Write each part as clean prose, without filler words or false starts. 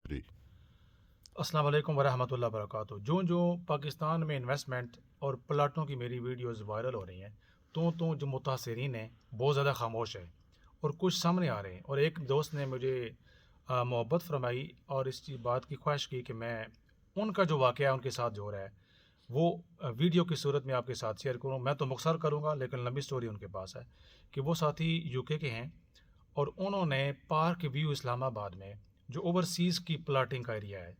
جی السلام علیکم ورحمۃ اللہ وبرکاتہ۔ جو پاکستان میں انویسٹمنٹ اور پلاٹوں کی میری ویڈیوز وائرل ہو رہی ہیں تو جو متاثرین ہیں بہت زیادہ خاموش ہے اور کچھ سامنے آ رہے ہیں۔ اور ایک دوست نے مجھے محبت فرمائی اور اس چیز بات کی خواہش کی کہ میں ان کا جو واقعہ ان کے ساتھ جو ہو رہا ہے وہ ویڈیو کی صورت میں آپ کے ساتھ شیئر کروں۔ میں تو مختصر کروں گا لیکن لمبی سٹوری ان کے پاس ہے کہ وہ ساتھی یو کے ہیں اور انہوں نے پارک ویو اسلام آباد میں جو اوورسیز کی پلاٹنگ کا ایریا ہے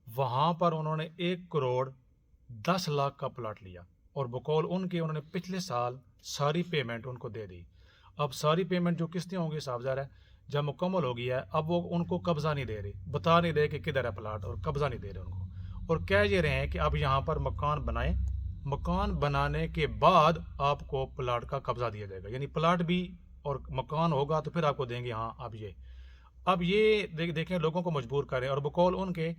وہاں پر انہوں نے 1 کروڑ 10 لاکھ کا پلاٹ لیا اور بقول ان کے انہوں نے پچھلے سال ساری پیمنٹ ان کو دے دی۔ اب ساری پیمنٹ جو قسطیں ہوں گی صاحب ظاہر ہے جب مکمل ہو گئی ہے اب وہ ان کو قبضہ نہیں دے رہی، بتا نہیں رہے کہ کدھر ہے پلاٹ اور قبضہ نہیں دے رہے ان کو، اور کہہ یہ رہے ہیں کہ اب یہاں پر مکان بنائیں، مکان بنانے کے بعد آپ کو پلاٹ کا قبضہ دیا جائے گا، یعنی پلاٹ بھی اور مکان ہوگا تو پھر آپ کو دیں گے۔ ہاں اب یہ دیکھیں لوگوں کو مجبور کریں، اور بقول ان کے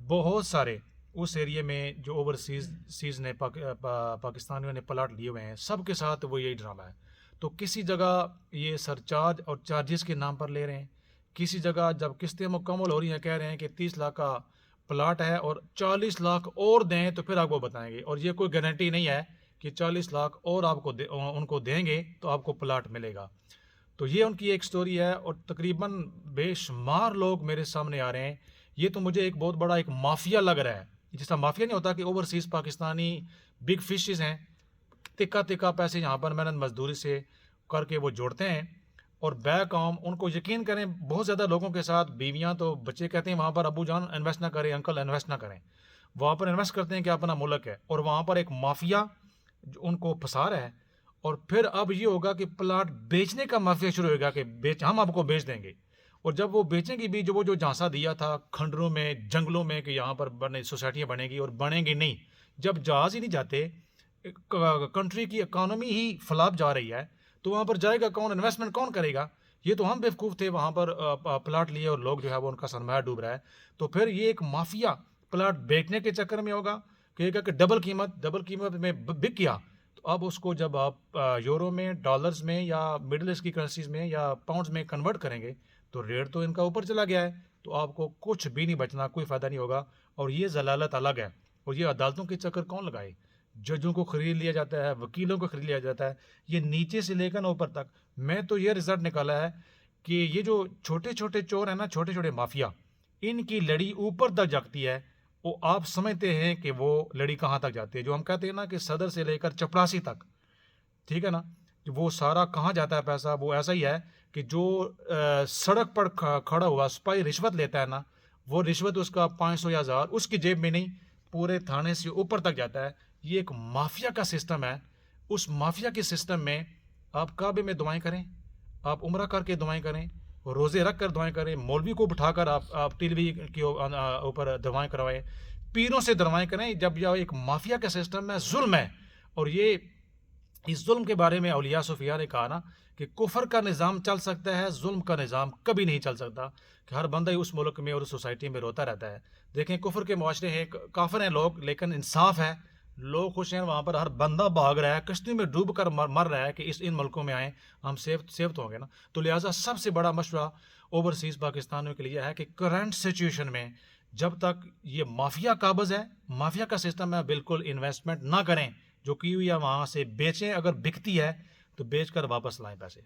بہت سارے اس ایریے میں جو اوورسیز نے پاکستانیوں نے پلاٹ لیے ہوئے ہیں سب کے ساتھ وہ یہی ڈرامہ ہے۔ تو کسی جگہ یہ سرچارج اور چارجز کے نام پر لے رہے ہیں، کسی جگہ جب قسطیں مکمل ہو رہی ہیں کہہ رہے ہیں کہ 30 لاکھ کا پلاٹ ہے اور 40 لاکھ اور دیں تو پھر آپ کو بتائیں گے، اور یہ کوئی گارنٹی نہیں ہے کہ 40 لاکھ اور آپ کو ان کو دیں گے تو آپ کو پلاٹ ملے گا۔ تو یہ ان کی ایک سٹوری ہے اور تقریباً بے شمار لوگ میرے سامنے آ رہے ہیں۔ یہ تو مجھے ایک بہت بڑا ایک مافیا لگ رہا ہے، جس طرح مافیا نہیں ہوتا کہ اوورسیز پاکستانی بگ فشز ہیں، تکا پیسے یہاں پر محنت مزدوری سے کر کے وہ جوڑتے ہیں اور بیک آم ان کو یقین کریں بہت زیادہ لوگوں کے ساتھ بیویاں تو بچے کہتے ہیں وہاں پر ابو جان انویسٹ نہ کریں، انکل انویسٹ نہ کریں، وہاں پر انویسٹ کرتے ہیں کہ اپنا ملک ہے، اور وہاں پر ایک مافیا ان کو پھنسا رہا ہے۔ اور پھر اب یہ ہوگا کہ پلاٹ بیچنے کا مافیا شروع ہوگا کہ ہم آپ کو بیچ دیں گے، اور جب وہ بیچیں گی بھی وہ جو جھانسا دیا تھا کھنڈروں میں جنگلوں میں کہ یہاں پر سوسائٹیاں بنے گی اور بنیں گی نہیں، جب جہاز ہی نہیں جاتے، کنٹری کی اکانومی ہی فلاب جا رہی ہے تو وہاں پر جائے گا کون، انویسٹمنٹ کون کرے گا؟ یہ تو ہم بیوقوف تھے وہاں پر پلاٹ لیے اور لوگ جو ہے وہ ان کا سرمایہ ڈوب رہا ہے۔ تو پھر یہ ایک مافیا پلاٹ بیچنے کے چکر میں ہوگا کہ ڈبل قیمت میں بک کیا، تو اب اس کو جب آپ یورو میں، ڈالرز میں یا مڈل ایسٹ کی کرنسیز میں یا پاؤنڈز میں کنورٹ کریں گے تو ریٹ تو ان کا اوپر چلا گیا ہے، تو آپ کو کچھ بھی نہیں بچنا، کوئی فائدہ نہیں ہوگا۔ اور یہ ضلالت الگ ہے، اور یہ عدالتوں کے چکر کون لگائے؟ ججوں کو خرید لیا جاتا ہے، وکیلوں کو خرید لیا جاتا ہے، یہ نیچے سے لے کر اوپر تک۔ میں تو یہ رزلٹ نکالا ہے کہ یہ جو چھوٹے چھوٹے چور ہیں نا، چھوٹے چھوٹے مافیا، ان کی لڑی اوپر تک جاتی ہے۔ وہ آپ سمجھتے ہیں کہ وہ لڑی کہاں تک جاتی ہے، جو ہم کہتے ہیں نا کہ صدر سے لے کر چپڑاسی تک، ٹھیک ہے نا، وہ سارا کہاں جاتا ہے پیسہ؟ وہ ایسا ہی ہے کہ جو سڑک پر کھڑا ہوا سپاہی رشوت لیتا ہے نا، وہ رشوت اس کا 500 یا 1000 اس کی جیب میں نہیں، پورے تھانے سے اوپر تک جاتا ہے۔ یہ ایک مافیا کا سسٹم ہے۔ اس مافیا کے سسٹم میں آپ کعبے میں دعائیں کریں، آپ عمرہ کر کے دعائیں کریں، روزے رکھ کر دعائیں کریں، مولوی کو بٹھا کر آپ ٹی وی کے اوپر دعائیں کروائیں، پیروں سے دعائیں کریں، جب یہ ایک مافیا کا سسٹم ہے، ظلم ہے۔ اور یہ اس ظلم کے بارے میں اولیاء صوفیاء نے کہا نا کہ کفر کا نظام چل سکتا ہے، ظلم کا نظام کبھی نہیں چل سکتا، کہ ہر بندہ ہی اس ملک میں اور اس سوسائٹی میں روتا رہتا ہے۔ دیکھیں کفر کے معاشرے ہیں، کافر ہیں لوگ لیکن انصاف ہے، لوگ خوش ہیں، وہاں پر ہر بندہ بھاگ رہا ہے، کشتی میں ڈوب کر مر رہا ہے کہ ان ملکوں میں آئیں ہم سیف تو ہوں گے نا۔ تو لہٰذا سب سے بڑا مشورہ اوورسیز پاکستانیوں کے لیے ہے کہ کرنٹ سچویشن میں جب تک یہ مافیا قابض ہے، مافیا کا سسٹم ہے، بالکل انویسٹمنٹ نہ کریں، جو کی ہوئی ہے وہاں سے بیچیں، اگر بکتی ہے تو بیچ کر واپس لائیں پیسے۔